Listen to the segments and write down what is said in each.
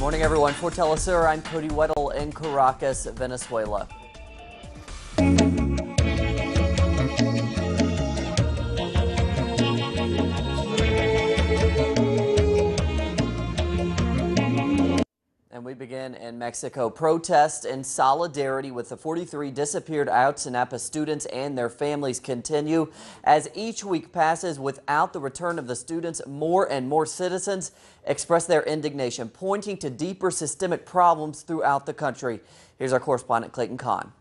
Morning, everyone. For Serra, I'm Cody Weddle in Caracas, Venezuela. And we begin in Mexico. Protests in solidarity with the 43 disappeared Ayotzinapa students and their families continue. As each week passes without the return of the students, more and more citizens express their indignation, pointing to deeper systemic problems throughout the country. Here's our correspondent Clayton Kahn.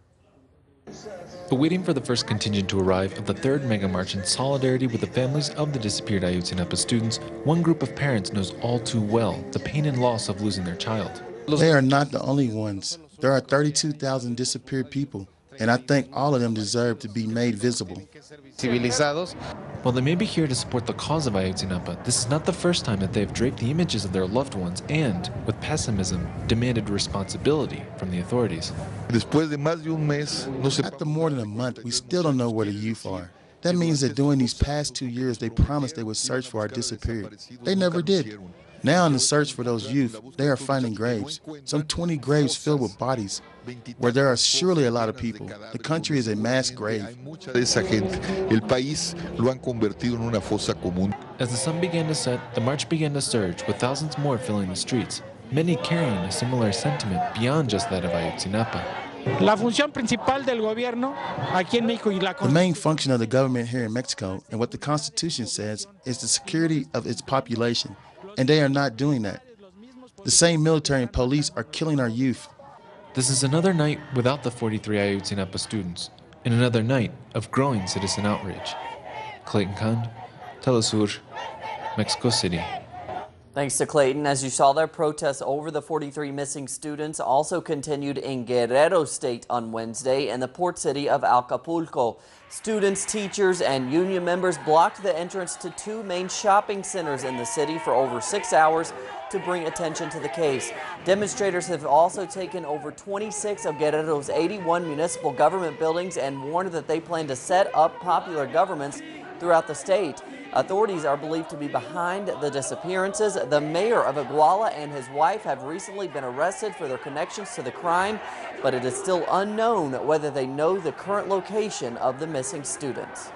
Waiting for the first contingent to arrive of the third mega march in solidarity with the families of the disappeared Ayotzinapa students, one group of parents knows all too well the pain and loss of losing their child. They are not the only ones. There are 32,000 disappeared people, and I think all of them deserve to be made visible. While they may be here to support the cause of Ayotzinapa, this is not the first time that they have draped the images of their loved ones and, with pessimism, demanded responsibility from the authorities. After more than a month, we still don't know where the youth are. That means that during these past 2 years, they promised they would search for our disappeared. They never did. Now in the search for those youth, they are finding graves, some 20 graves filled with bodies, where there are surely a lot of people. The country is a mass grave. As the sun began to set, the march began to surge, with thousands more filling the streets, many carrying a similar sentiment beyond just that of Ayotzinapa. The main function of the government here in Mexico, and what the Constitution says, is the security of its population. And they are not doing that. The same military and police are killing our youth. This is another night without the 43 Ayotzinapa students, and another night of growing citizen outrage. Clayton Kahn, Telesur, Mexico City. Thanks to Clayton. As you saw there, protests over the 43 missing students also continued in Guerrero State on Wednesday in the port city of Acapulco. Students, teachers, and union members blocked the entrance to two main shopping centers in the city for over 6 hours to bring attention to the case. Demonstrators have also taken over 26 of Guerrero's 81 municipal government buildings and warned that they plan to set up popular governments throughout the state. Authorities are believed to be behind the disappearances. The mayor of Iguala and his wife have recently been arrested for their connections to the crime, but it is still unknown whether they know the current location of the missing students.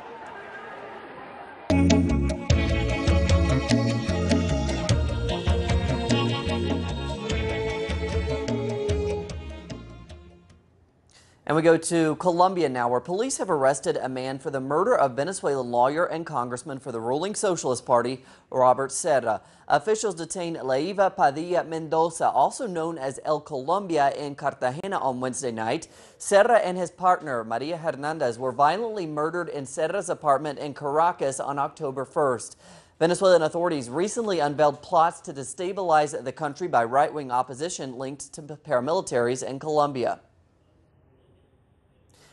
And we go to Colombia now, where police have arrested a man for the murder of Venezuelan lawyer and congressman for the ruling Socialist Party, Robert Serra. Officials detained Leiva Padilla Mendoza, also known as El Colombia, in Cartagena on Wednesday night. Serra and his partner, Maria Hernandez, were violently murdered in Serra's apartment in Caracas on October 1st. Venezuelan authorities recently unveiled plots to destabilize the country by right-wing opposition linked to paramilitaries in Colombia.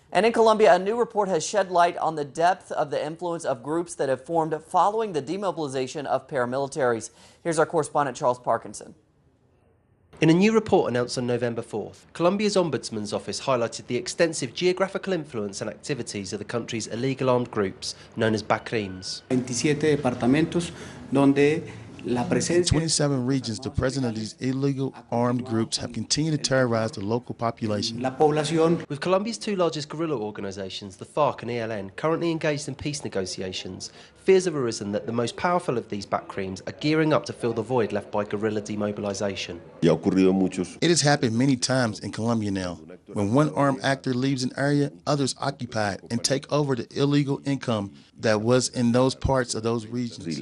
And in Colombia, a new report has shed light on the depth of the influence of groups that have formed following the demobilization of paramilitaries. Here's our correspondent, Charles Parkinson. In a new report announced on November 4th, Colombia's Ombudsman's office highlighted the extensive geographical influence and activities of the country's illegal armed groups, known as BACRIMs. 27 regions, the president of these illegal armed groups have continued to terrorize the local population. With Colombia's two largest guerrilla organizations, the FARC and ELN, currently engaged in peace negotiations, fears have arisen that the most powerful of these BACRIMs are gearing up to fill the void left by guerrilla demobilization. It has happened many times in Colombia now. When one armed actor leaves an area, others occupy it and take over the illegal income that was in those parts of those regions. The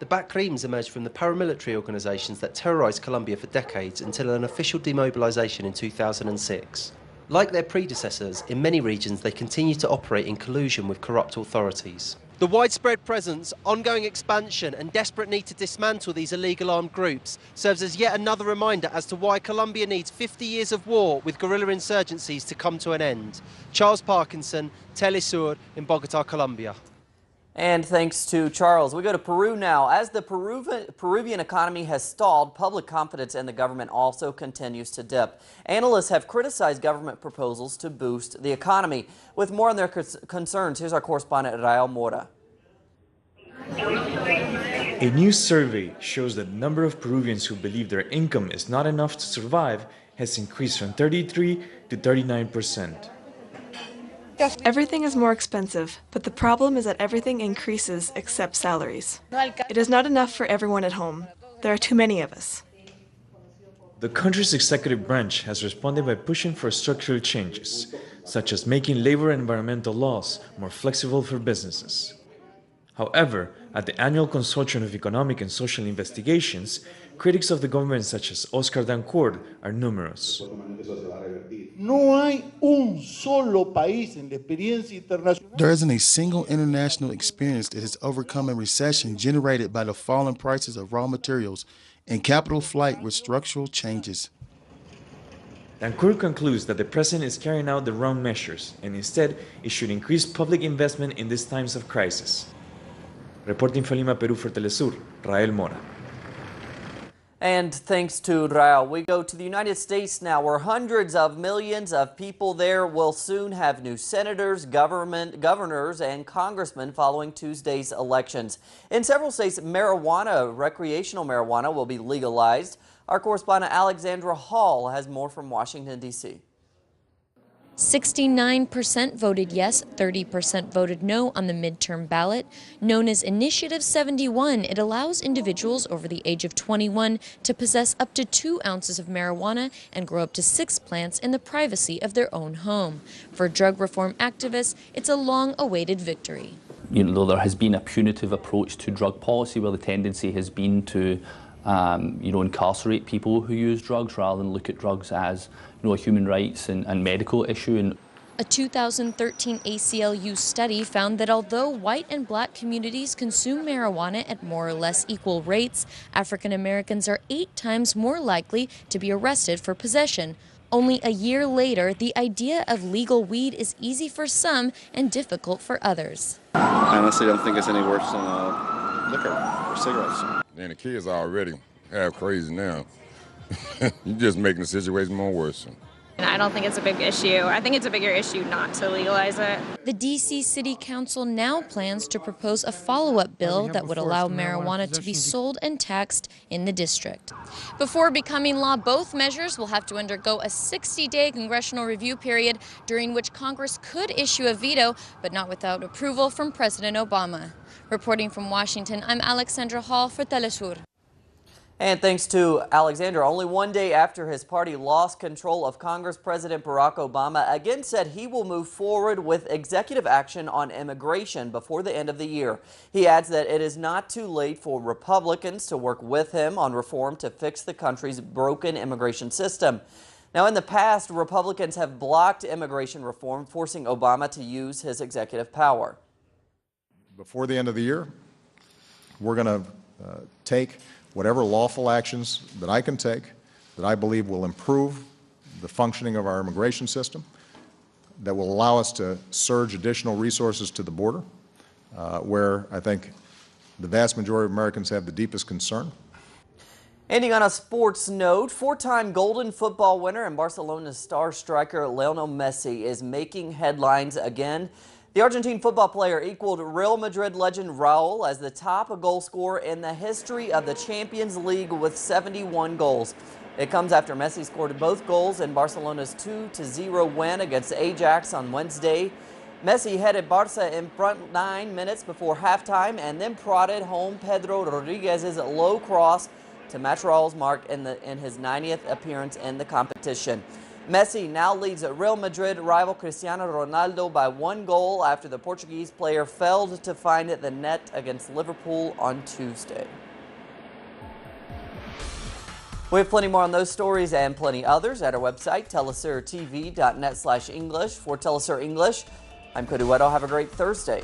BACRIMs emerged from the paramilitary organizations that terrorized Colombia for decades until an official demobilization in 2006. Like their predecessors, in many regions they continue to operate in collusion with corrupt authorities. The widespread presence, ongoing expansion and desperate need to dismantle these illegal armed groups serves as yet another reminder as to why Colombia needs 50 years of war with guerrilla insurgencies to come to an end. Charles Parkinson, Telesur in Bogota, Colombia. And thanks to Charles, we go to Peru now. As the Peruvian economy has stalled, public confidence in the government also continues to dip. Analysts have criticized government proposals to boost the economy. With more on their concerns, here's our correspondent, Rael Mora. A new survey shows that the number of Peruvians who believe their income is not enough to survive has increased from 33 to 39%. Everything is more expensive, but the problem is that everything increases except salaries. It is not enough for everyone at home. There are too many of us. The country's executive branch has responded by pushing for structural changes, such as making labor and environmental laws more flexible for businesses. However, at the annual Consortium of Economic and Social Investigations, critics of the government such as Oscar Dancourt are numerous. There isn't a single international experience that has overcome a recession generated by the falling prices of raw materials and capital flight with structural changes. Dancourt concludes that the president is carrying out the wrong measures and instead it should increase public investment in these times of crisis. Reporting from Lima, Peru for Telesur, Rael Mora. And thanks to Rael, we go to the United States now, where hundreds of millions of people there will soon have new senators, governors, and congressmen following Tuesday's elections. In several states, recreational marijuana will be legalized. Our correspondent Alexandra Hall has more from Washington, D.C. 69% voted yes, 30% voted no on the midterm ballot. Known as Initiative 71, it allows individuals over the age of 21 to possess up to 2 ounces of marijuana and grow up to 6 plants in the privacy of their own home. For drug reform activists, it's a long-awaited victory. There has been a punitive approach to drug policy where the tendency has been to incarcerate people who use drugs rather than look at drugs as a human rights and medical issue. A 2013 ACLU study found that although white and black communities consume marijuana at more or less equal rates, African Americans are 8 times more likely to be arrested for possession. Only a year later, the idea of legal weed is easy for some and difficult for others. I honestly don't think it's any worse than liquor or cigarettes. And the kids are already half crazy now. You're just making the situation more worse. I don't think it's a big issue. I think it's a bigger issue not to legalize it. The D.C. City Council now plans to propose a follow-up bill that would allow marijuana to be sold and taxed in the district. Before becoming law, both measures will have to undergo a 60-day congressional review period during which Congress could issue a veto, but not without approval from President Obama. Reporting from Washington, I'm Alexandra Hall for Telesur. And thanks to Alexander, only one day after his party lost control of Congress, President Barack Obama again said he will move forward with executive action on immigration before the end of the year. He adds that it is not too late for Republicans to work with him on reform to fix the country's broken immigration system. Now, in the past, Republicans have blocked immigration reform, forcing Obama to use his executive power. Before the end of the year, we're going to take whatever lawful actions that I can take that I believe will improve the functioning of our immigration system, that will allow us to surge additional resources to the border, where I think the vast majority of Americans have the deepest concern. Ending on a sports note, 4-time Golden Football winner and Barcelona's star striker Lionel Messi is making headlines again. The Argentine football player equaled Real Madrid legend Raúl as the top goal scorer in the history of the Champions League with 71 goals. It comes after Messi scored both goals in Barcelona's 2-0 win against Ajax on Wednesday. Messi headed Barca in front 9 minutes before halftime and then prodded home Pedro Rodriguez's low cross to match Raúl's mark in his 90th appearance in the competition. Messi now leads Real Madrid rival Cristiano Ronaldo by 1 goal after the Portuguese player failed to find the net against Liverpool on Tuesday. We have plenty more on those stories and plenty others at our website, telesurtv.net/English. For Telesur English, I'm Cody Weddle. Have a great Thursday.